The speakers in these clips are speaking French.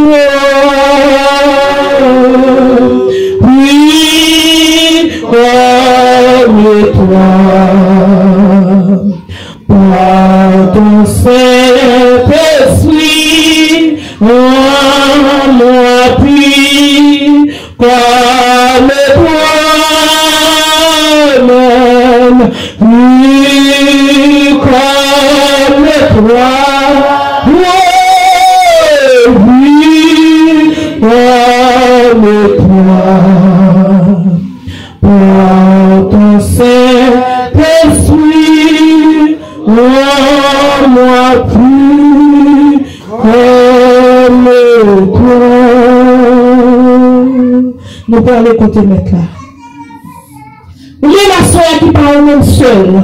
oui, comme toi. Par ton Saint-Esprit, en moi puis, comme toi-même, oui, comme toi. Par ton Saint-Esprit, moi plus comme toi. Nous pouvons l'écouter maintenant. Il y a la soeur qui parle même seule.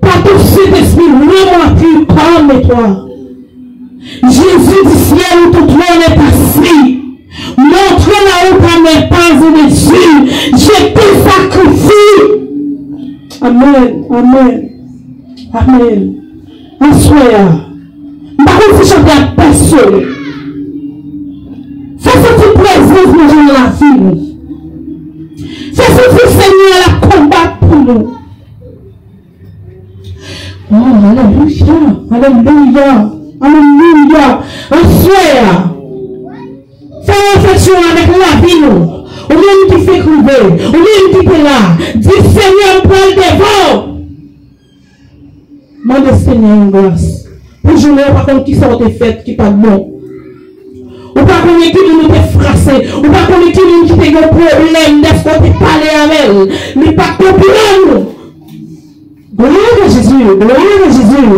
Par ton Saint-Esprit, moi plus comme toi. Jésus du ciel où tout le monde est assis. Montre là où par mes pas et mes yeux, j'ai te sacrifié. Amen, amen, amen. Assoya. Par contre, si je regarde personne, fais cette présence de gens dans la vie. Fais ce Seigneur la combattre pour nous. Oh, alléluia, alléluia, alléluia. Assoya. Fais réflexion avec la vie, nous. Au même qui fait couver, au même qui est là. Dis Seigneur, prends le devant. Demande Seigneur une grâce. Pour jouer, par contre, qui sont des fêtes qui pas bon. Ou pas qu'on est qui nous est frappé. Ou pas qu'on est qui nous qui fait un problème. D'est-ce qu'on peut parler avec elle. Mais pas populaire. Gloire à Jésus, gloire à Jésus.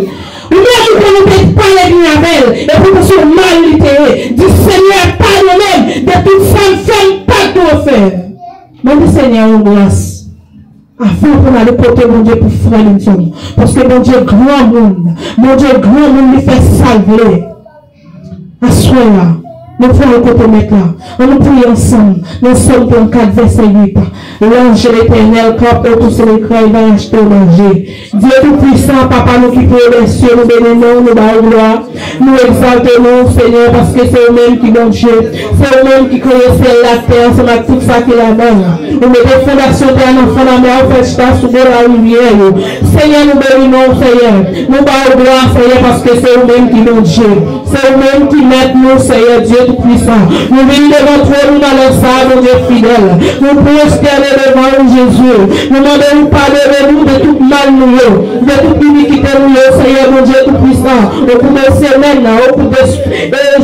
Ou bien nous peut parler bien avec elle. Et pour que ce mal littéraire. Dis Seigneur, pardonne-moi de toute femme pas de faire. Demande Seigneur une grâce. Afin qu'on a le côté mon Dieu pour frère l'intime. Parce que mon Dieu grand monde lui fait salver. Assoya. Nous faisons le côté maintenant. On nous prie ensemble. Nous sommes dans 4 verset 8. L'ange de l'éternel, quand tous les l'écran, il va acheter au manger. Dieu tout-puissant, Papa, nous qui prions les cieux, nous bénissons, nous bas gloire. Nous exaltons, Seigneur, parce que c'est eux-mêmes qui donnent Dieu. C'est eux-mêmes qui connaissent la terre, c'est ma tout ça qui la donne. Vous mettez fondation de l'enfant dans la mer, vous faites ça sous la rivière. Seigneur, nous bénissons, Seigneur. Nous bas gloire, Seigneur, parce que c'est eux-mêmes qui donnent Dieu. C'est eux-mêmes qui mettent nous, Seigneur, Dieu tout-puissant. Nous venons devant toi, nous dans le sable, Dieu fidèle. Nous prosterner devant nous, Jésus. Nous demandons pardonner-nous de tout mal, nous, de toute iniquité, nous, Seigneur, mon Dieu tout-puissant. Au cours de semaine, au cours de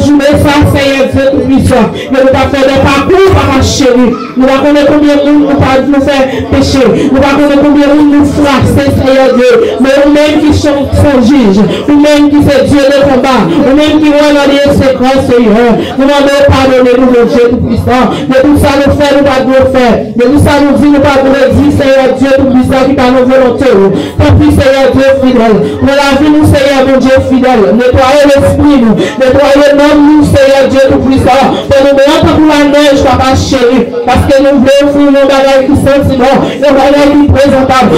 journée, ça, Seigneur, Dieu tout-puissant. Nous avons fait des parcours par la chérie. Nous avons connaître combien de monde nous fait pécher. Nous avons connaître combien de monde nous frapper, Seigneur Dieu. Mais nous-mêmes qui sommes juges, nous-mêmes qui fait Dieu de combat, nous-mêmes qui voient dans les secrets, Seigneur. Nous demandons pardonner-nous, mon Dieu tout-puissant. De tout ça, nous faisons, nous pas de faire. De tout ça, nous dit, nous pas de dire, Seigneur Dieu tout-puissant, qui par nos volontés. Tant pis, Seieur Dieu fidèle. Pour la vie, nous, Seigneur, mon Dieu fidèle. Nettoyez l'esprit, nous. Nettoyez l'homme, nous, Seieur Dieu tout-puissant. Pour nous mettre pour la neige, Papa chéri. Parce que nous voulons offrir nos bagages qui sont sinon, nos bagages qui présentables.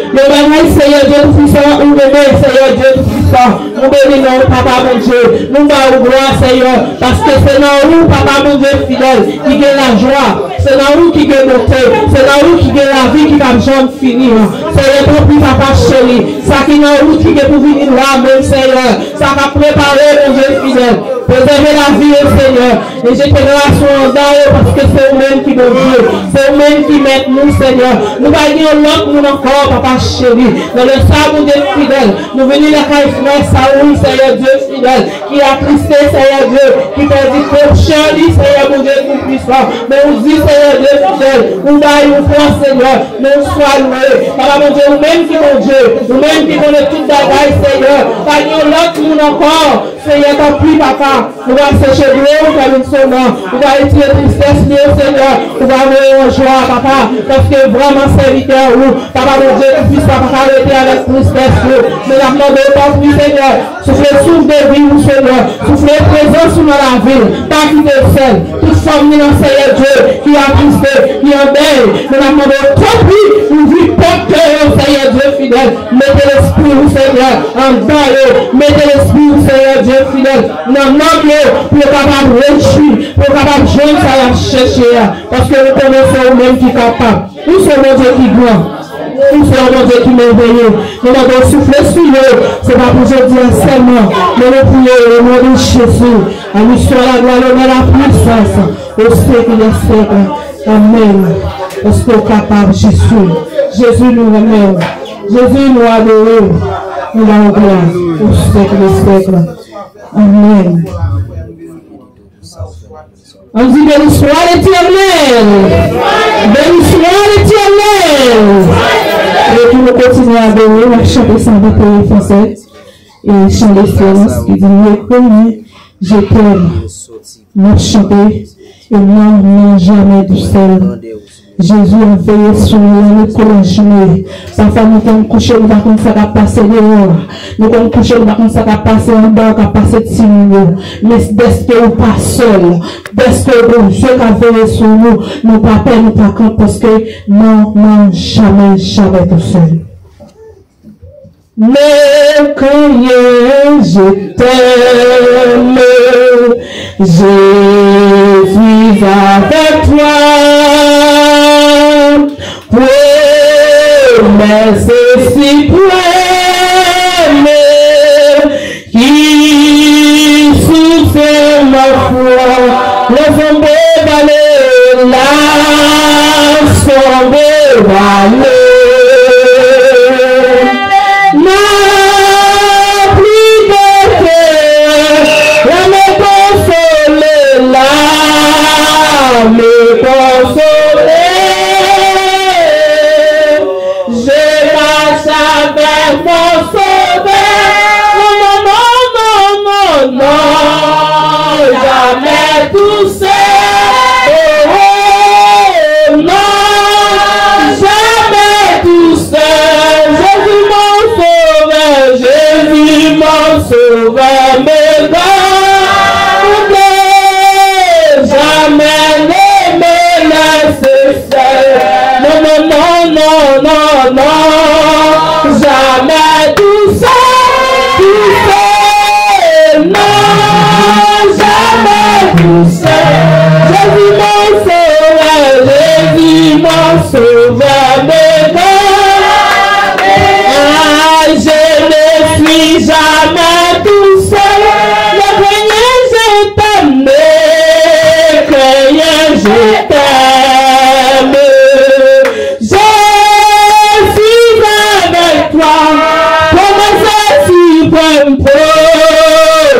Le bagaille, Seigneur Dieu tout-puissant, nous bénissons, Seigneur Dieu tout-puissant. Nous bénissons, Papa mon Dieu. Nous donnons gloire, Seigneur. Parce que c'est dans nous, Papa mon Dieu fidèle, qui gagne la joie. C'est dans nous qui gagne le thé. C'est dans nous qui gagne la vie qui va jamais finir. Seigneur, ton plus, Papa chéri. Ça qui est dans nous qui gagne pour venir là, même Seigneur. Ça va préparer, mon Dieu fidèle. Préserver la vie, Seigneur. Et j'ai tes grâces en d'ailleurs parce que c'est eux-mêmes qui nous Dieu. C'est eux-mêmes qui mettent nous, Seigneur. Nous voyons l'autre, nous encore, Papa chéri. Dans le sable Dieu fidèle. Nous venons la caille frère Saoul, Seigneur Dieu fidèle. Qui a tristé, Seigneur Dieu. Qui t'a dit, prochain, dit, Seigneur mon Dieu tout puissant. Mais on dit, Seigneur Dieu fidèle. Nous voyons foi, Seigneur. Nous soyons loués. Papa mon Dieu, nous-mêmes qui mon Dieu. Nous-mêmes qui connaissons toute bagaille, Seigneur. Voyons l'autre, nous encore. Seigneur, t'en prie, Papa. On va sécher l'eau, on va une sonore, on va retirer tristesse, Seigneur. On va avoir en joie, papa, parce que vraiment, serviteur, papa, mon Dieu, tu puisses pas arrêter avec tristesse. Mais la demande oui, Seigneur, souffle souffle de vie, Seigneur, souffle présence dans la ville, pas quitter seul. Toute femme, Seigneur Dieu, qui a tristé, qui en deuil, mais la demande trop plus, vous vivez porteur, Seigneur Dieu fidèle. Mettez l'esprit, Seigneur, en bas, mettez l'esprit, Seigneur Dieu fidèle, dans notre pour capable de réussir, pour capable de jouer ça à chercher, parce que nous connaissons nous-mêmes qui est capable. Nous sommes un Dieu qui est grand. Nous sommes un Dieu qui est merveilleux. Nous avons soufflé sur eux. Ce n'est pas pour je dire seulement, mais nous prions au nom de Jésus. À nous soit la gloire, l'honneur, la puissance, au siècle des siècles. Amen. Parce que capable, Jésus. Jésus nous remet. Jésus nous adore. Nous l'avons gloire au siècle des siècles. Amen. On dit béni soit l'Éternel. Béni soit l'Éternel. Et puis nous continuons à adorer, à chanter sans déployer français. Et chanter silence qui dit reconnu, je t'aime. Nous chanter et non jamais du sel. Jésus a veillé sur nous, nous collèges. Parfois, nous sommes couchés, nous avons ça qui a passé dehors. Nous sommes couchés, nous avons ça qui a passé en bas, qui a passé de nous. Mais dès que nous pas seul, dès que Dieu a veillé sur nous, nous pas peur, nous pas crainte, parce que non, jamais, jamais tout seul. Mais quand je t'aime, je suis avec toi. Promesse suprême qui soutient ma foi, laisse-moi aller là, sans aller. Me consoler, je marche avec mon sauveur. Non, jamais tout seul. Oh, non, jamais tout seul. Jésus mon sauveur, me garde. Non, jamais tout seul, non, jamais tout seul. Jésus mon sauveur, me garde. Ah, je ne suis jamais tout seul. Ne craignez, je t'aime, craignez, je t'aime.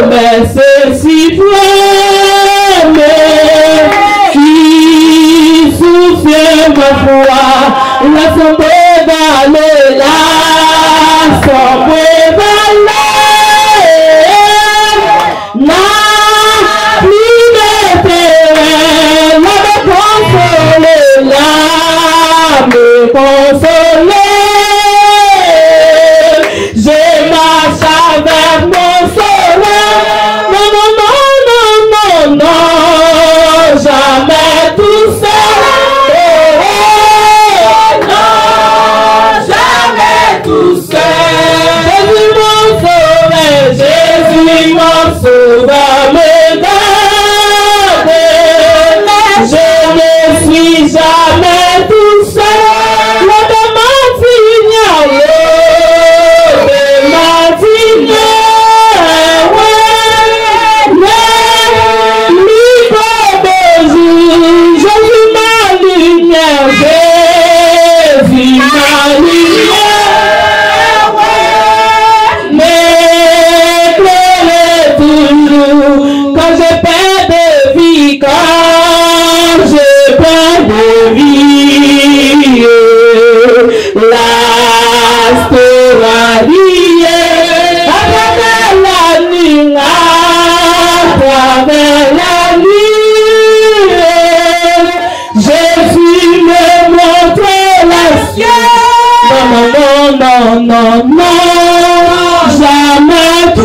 Promesse suprême qui soutient ma foi, laisse-moi aller là, sans me aller, là, plus d'éternel, me consoler, là, me consoler. Je marche avec mon sauveur. Non, jamais tout seul. Non, jamais tout seul. Jésus mon sauveur, me garde. Je ne suis jamais tout seul. Quand je perds de vie,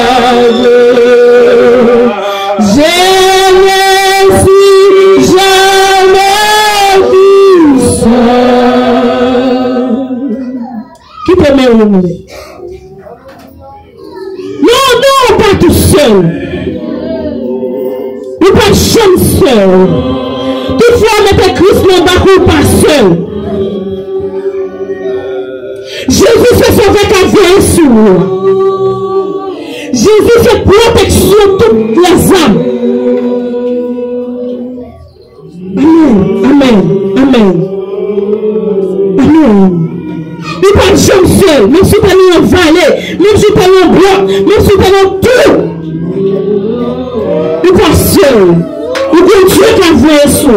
Seigneur. tout seul. Ou pas jamais seul. Toutefois, mettez Christ dans le bas, pas seul. Jésus fait sauver qu'à vie sur. Jésus fait protection toutes les âmes. Amen. Amen. Amen. Amen. Il pas jamais seul. Même si tu es en vallée, même si tu es en bloc, même si tu es en tout. Il pas seul. Il dit Dieu qui a envoyé ça.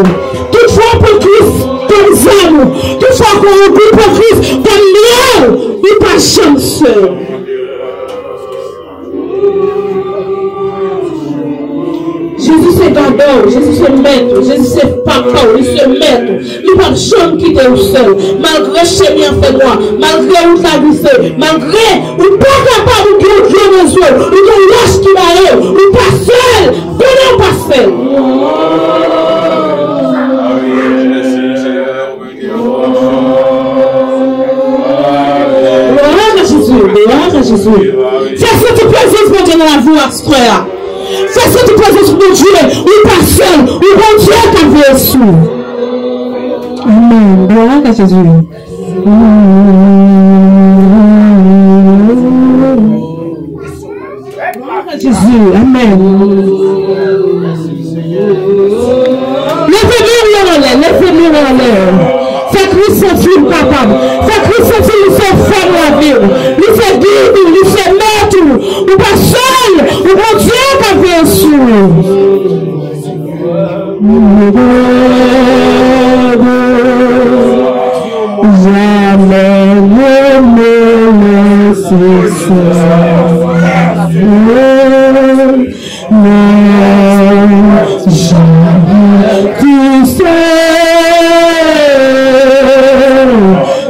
Toutefois pour Christ, comme âme, toutefois qu'on regroupe pour Christ, comme lion, il pas jamais seul. Jésus c'est gardeur, Jésus c'est maître, Jésus c'est papa, il se maître. Il ne va jamais quitter au seul. Malgré chemin en fait droit, malgré où la glissé, malgré où pas capable de Dieu dans les yeux, ou de lâche qui va ou pas seul, ou pas seul. Gloire à Jésus, gloire à Jésus. Fais ce que tu peux pour Dieu dans la voie, frère. Fais ce que tu peux pour Dieu, ou pas seul, ou bon Dieu t'a vu sous. Amen. Gloire à Jésus. Gloire à Jésus. Amen. Lèvez-moi en l'air. Fais Christ sentir capable. Fais Christ sentir lui faire faire la vie. Lui faire guider, lui faire mettre. Ou pas seul. Ou bon Dieu t'a vu sous. Jamais ne me laisser seul. Jamais tout seul.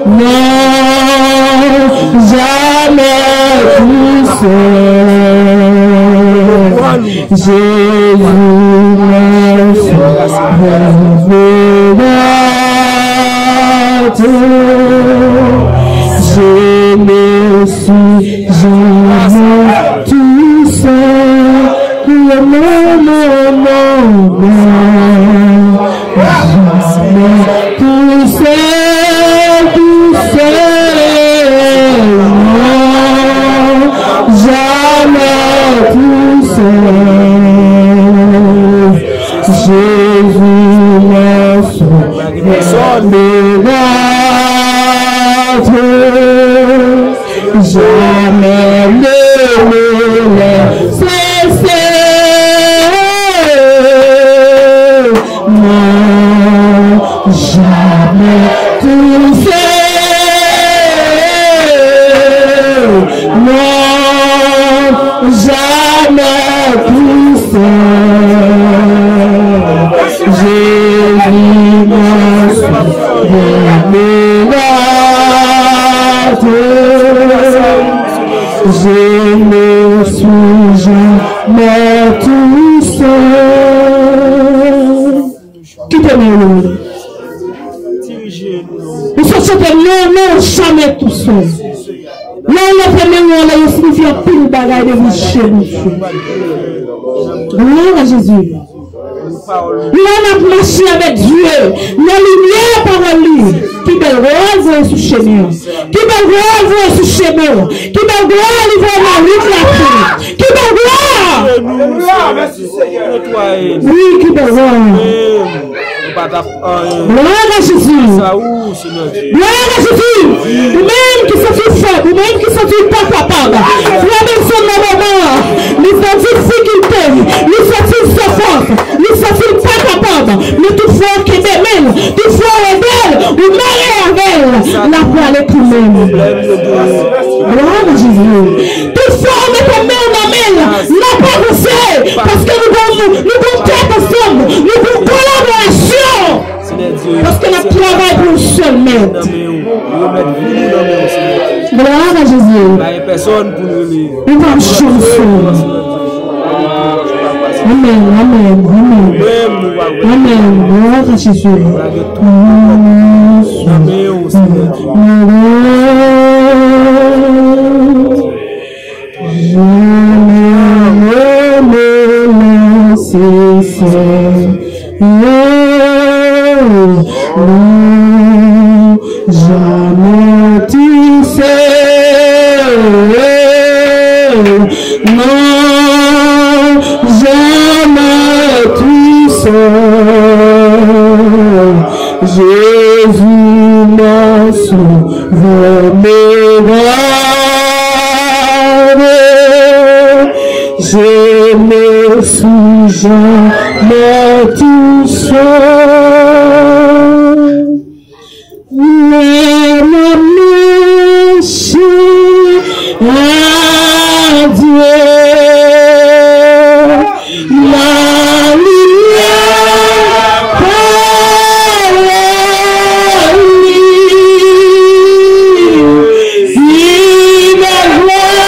Non, jamais tout seul. Jésus me sauve. Je ne suis jamais tout seul. Non, jamais tout seul, tout seul. Non, jamais tout seul. Jésus me sauve. Jamais ne me laisse seul. Non, jamais tout seul. Non, jamais tout seul. Jésus me sauve. Je ne suis jamais tout seul. Qui te met le nous sommes non, jamais tout seul. Non, le premier mot, là, il signifie un pile bagaille de vous chez nous. Gloire à Jésus. Nous avons marché avec Dieu. La lumière par lui. Qui belle rose sous chemin. Qui belle rose sous chemin. Qui belle gloire lui voir la route la pluie. Qui belle gloire. Oui, qui belle gloire. Gloire à Jésus. Gloire à Jésus. Vous-même qui sont faibles, vous-même qui sont pas capables. Vous-même sont dans le moment. Nous sommes difficultés. Nous sommes sans force. Nous sommes pas capables. Mais toutefois, qui démène, toutefois, rebelle, ou marié avec elle, la voix est tout même. Gloire à Jésus. Toutefois, on met ta main en amène. N'a pas poussé. Parce que nous devons tête ensemble. Nous devons collaboration. Parce que nous travaillons pour un seul maître. Gloire à Jésus. Nous va chanter. Amen, amen, amen. Amen. Gloire à Jésus. Amen. Non, jamais tu sais. Non, jamais tu sais. Jésus m'a sauvé mes graves. Je me suis jamais tout seul. Mais ma marche à Dieu. La lumière par la nuit. Il me voit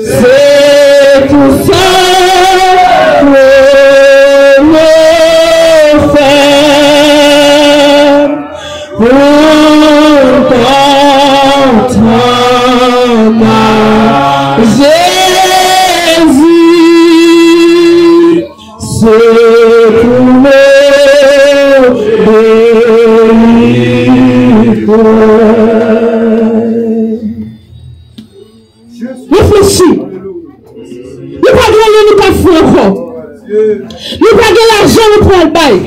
C'est tout ça que me fait pour t'entendre, Jésus, c'est pour me réfléchis. Nous pas gagner, nous pas faire encore. Nous pas gagner l'argent, nous prenons le bail.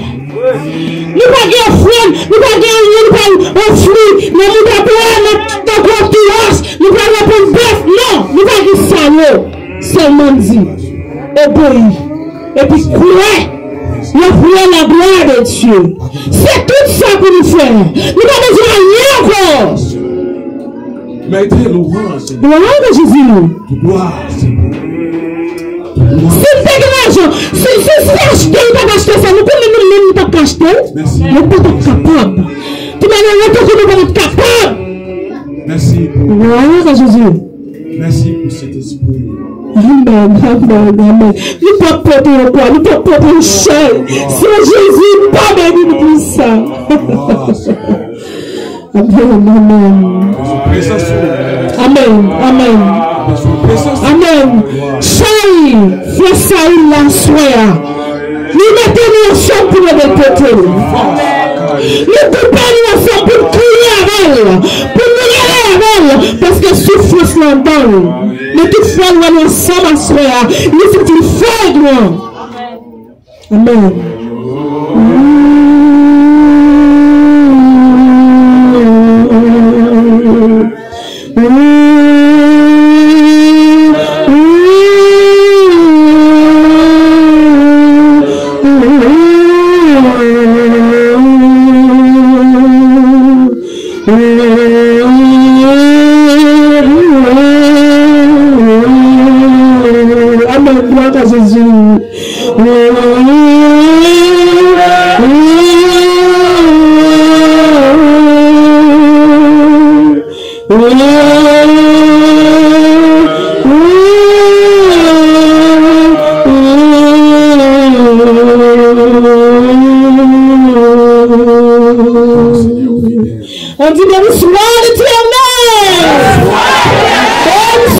Nous pas gagner frère, nous pas gagner, nous pas offrir, mais nous pas prendre notre confiance, nous pas répondre bref. Non, nous pas gagner ça, non. Seulement dit, obéir. Et puis croire. Nous prions la gloire de Dieu. C'est tout ça que nous faisons. Nous n'avons besoin de rien encore. Mettez louange. Gloire de Jésus. Gloire. Si vous avez l'argent, si acheter, vous pas acheter ça, nous pouvons même pas acheter. Nous ne sommes pas capables. Tu m'as dit, nous ne sommes pas capables. Merci. Gloire à Jésus. Merci pour cet esprit. Amen, amen, amen. Nous ne pouvons pas porter le poids, nous ne pouvons pas porter le chèque. C'est Jésus, pas béni pour ça. Amen, amen. Amen, amen. Amen. Chérie, fais ça la soirée. Nous mettons ensemble pour le répéter. Nous coupons ensemble pour crier avec elle, pour nous aller avec elle, parce que souffrance là-dedans. Mais toutefois, nous allons ensemble à soirée. Il faut qu'il fasse gloire. Amen. Amen, gloire à Jésus. On dit béni soit le Dieu.